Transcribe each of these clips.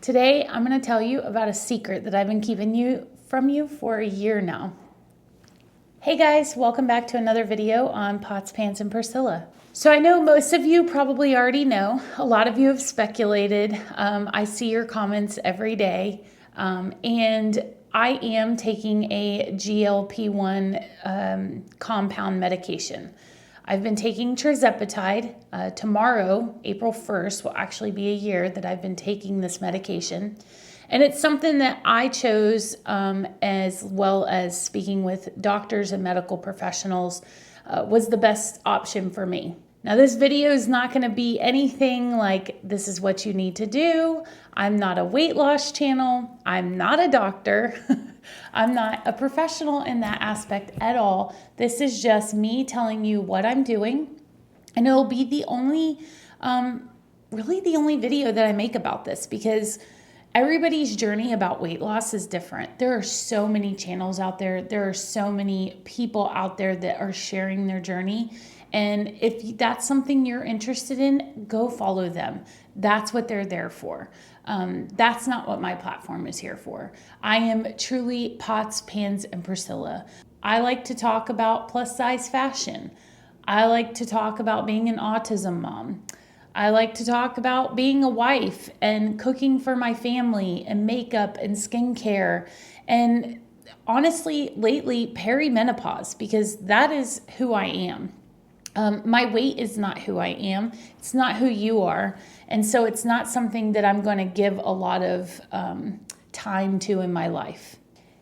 Today, I'm going to tell you about a secret that I've been keeping from you for a year now. Hey guys, welcome back to another video on Pots, Pans, and Priscilla. So I know most of you probably already know. A lot of you have speculated. I see your comments every day. And I am taking a GLP-1 compound medication. I've been taking tirzepatide. Tomorrow, April 1st, will actually be a year that I've been taking this medication. And it's something that I chose, as well as speaking with doctors and medical professionals, was the best option for me. Now, this video is not going to be anything like this is what you need to do. I'm not a weight loss channel. I'm not a doctor. I'm not a professional in that aspect at all. This is just me telling you what I'm doing. And it'll be the only, really the only video that I make about this, because everybody's journey about weight loss is different. There are so many channels out there. There are so many people out there that are sharing their journey. And if that's something you're interested in, go follow them. That's what they're there for. That's not what my platform is here for. I am truly Pots, Pans, and Priscilla. I like to talk about plus size fashion. I like to talk about being an autism mom. I like to talk about being a wife and cooking for my family and makeup and skincare. And honestly, lately, perimenopause, because that is who I am. My weight is not who I am. It's not who you are. And so it's not something that I'm going to give a lot of time to in my life.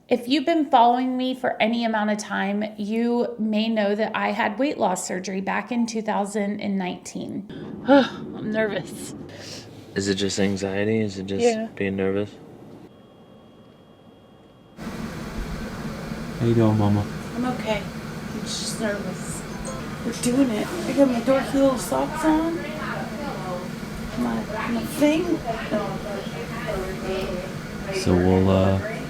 If you've been following me for any amount of time, you may know that I had weight loss surgery back in 2019. I'm nervous. Is it just anxiety? Is it just being nervous? How you doing, Mama? I'm okay. I'm just nervous. We're doing it. I got my dorky little socks on. My thing. So we'll, I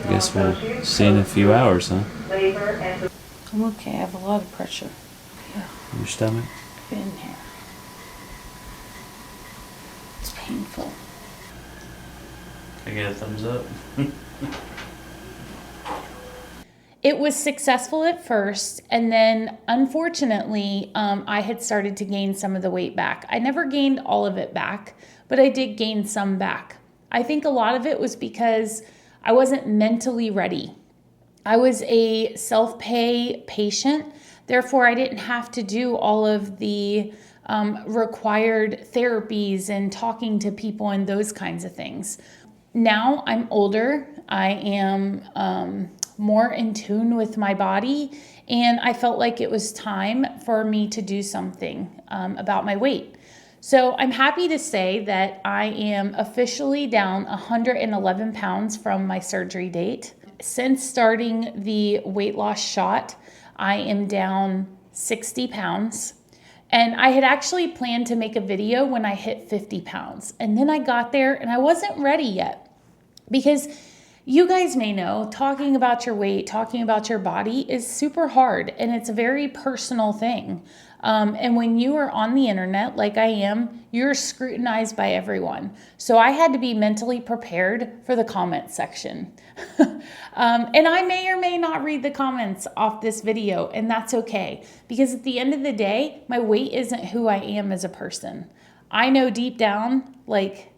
guess we'll see in a few hours, huh? I'm okay. I have a lot of pressure. In your stomach? In here. It's painful. I get a thumbs up. It was successful at first, and then unfortunately, I had started to gain some of the weight back. I never gained all of it back, but I did gain some back. I think a lot of it was because I wasn't mentally ready. I was a self-pay patient, therefore I didn't have to do all of the required therapies and talking to people and those kinds of things. Now I'm older. I am more in tune with my body, and I felt like it was time for me to do something about my weight. So I'm happy to say that I am officially down 111 pounds from my surgery date. Since starting the weight loss shot, I am down 60 pounds. And I had actually planned to make a video when I hit 50 pounds. And then I got there and I wasn't ready yet, because you guys may know, talking about your weight, talking about your body is super hard, and it's a very personal thing. And when you are on the internet, like I am, you're scrutinized by everyone. So I had to be mentally prepared for the comment section. And I may or may not read the comments off this video, and that's okay. Because at the end of the day, my weight isn't who I am as a person. I know deep down, like,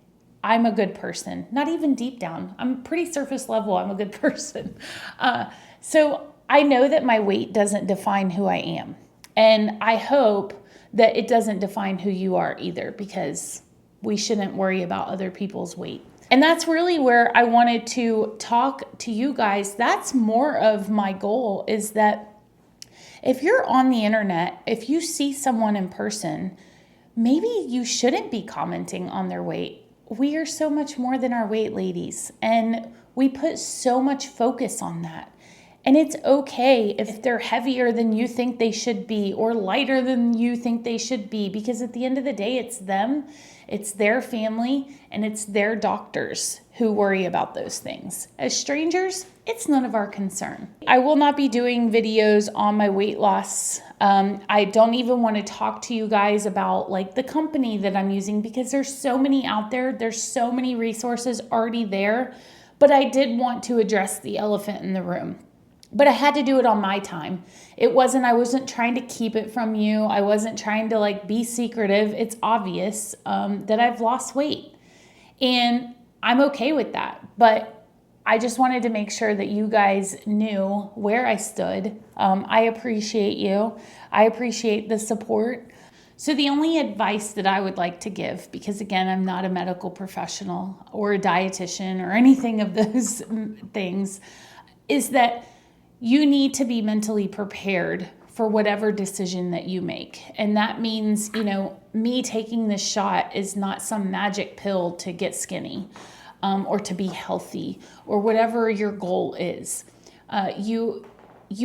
I'm a good person. Not even deep down. I'm pretty surface level. I'm a good person. So I know that my weight doesn't define who I am. And I hope that it doesn't define who you are either, because we shouldn't worry about other people's weight. And that's really where I wanted to talk to you guys. That's more of my goal, is that if you're on the internet, if you see someone in person, maybe you shouldn't be commenting on their weight. We are so much more than our weight, ladies, and we put so much focus on that. And it's okay if they're heavier than you think they should be or lighter than you think they should be, because at the end of the day, it's them, it's their family, and it's their doctors who worry about those things. As strangers, it's none of our concern. I will not be doing videos on my weight loss. I don't even want to talk to you guys about like the company that I'm using, because there's so many out there. There's so many resources already there. But I did want to address the elephant in the room. But I had to do it on my time. I wasn't trying to keep it from you. I wasn't trying to like be secretive. It's obvious that I've lost weight, and I'm okay with that. But I just wanted to make sure that you guys knew where I stood. I appreciate you. I appreciate the support. So the only advice that I would like to give, because again, I'm not a medical professional or a dietitian or anything of those things, is that you need to be mentally prepared for whatever decision that you make. And that means, me taking this shot is not some magic pill to get skinny or to be healthy or whatever your goal is. You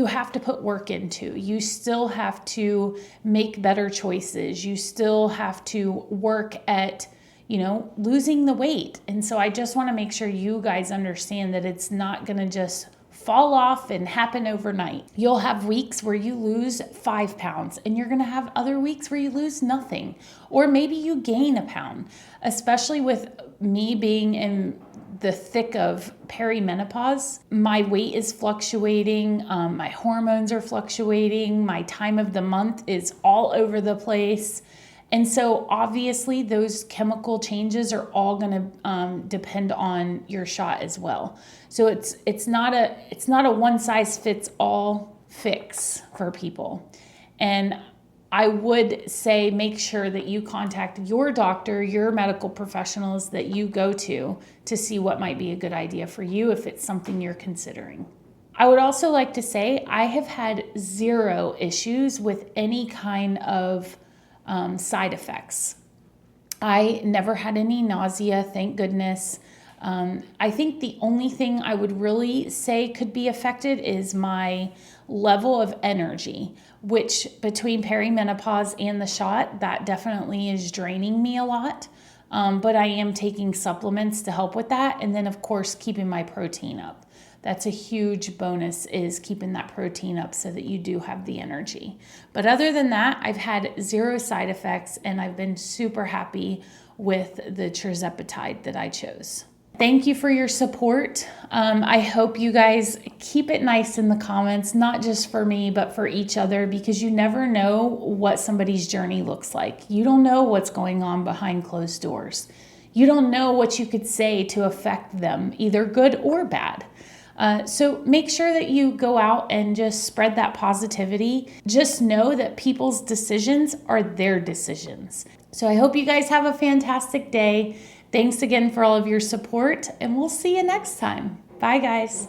have to put work into. You still have to make better choices. You still have to work at, losing the weight. And so I just want to make sure you guys understand that it's not going to just fall off and happen overnight. You'll have weeks where you lose 5 pounds, and you're going to have other weeks where you lose nothing, or maybe you gain a pound. Especially with me being in the thick of perimenopause, my weight is fluctuating, my hormones are fluctuating, my time of the month is all over the place. And so obviously those chemical changes are all going to depend on your shot as well. So it's not a one size fits all fix for people. And I would say make sure that you contact your doctor, your medical professionals that you go to see what might be a good idea for you if it's something you're considering. I would also like to say I have had 0 issues with any kind of side effects. I never had any nausea, thank goodness. I think the only thing I would really say could be affected is my level of energy, which between perimenopause and the shot, that definitely is draining me a lot. But I am taking supplements to help with that. And then of course, keeping my protein up. That's a huge bonus, is keeping that protein up so that you do have the energy. But other than that, I've had 0 side effects, and I've been super happy with the tirzepatide that I chose. Thank you for your support. I hope you guys keep it nice in the comments, not just for me, but for each other, because you never know what somebody's journey looks like. You don't know what's going on behind closed doors. You don't know what you could say to affect them, either good or bad. So make sure that you go out and just spread that positivity. Just know that people's decisions are their decisions. So I hope you guys have a fantastic day. Thanks again for all of your support, and we'll see you next time. Bye, guys.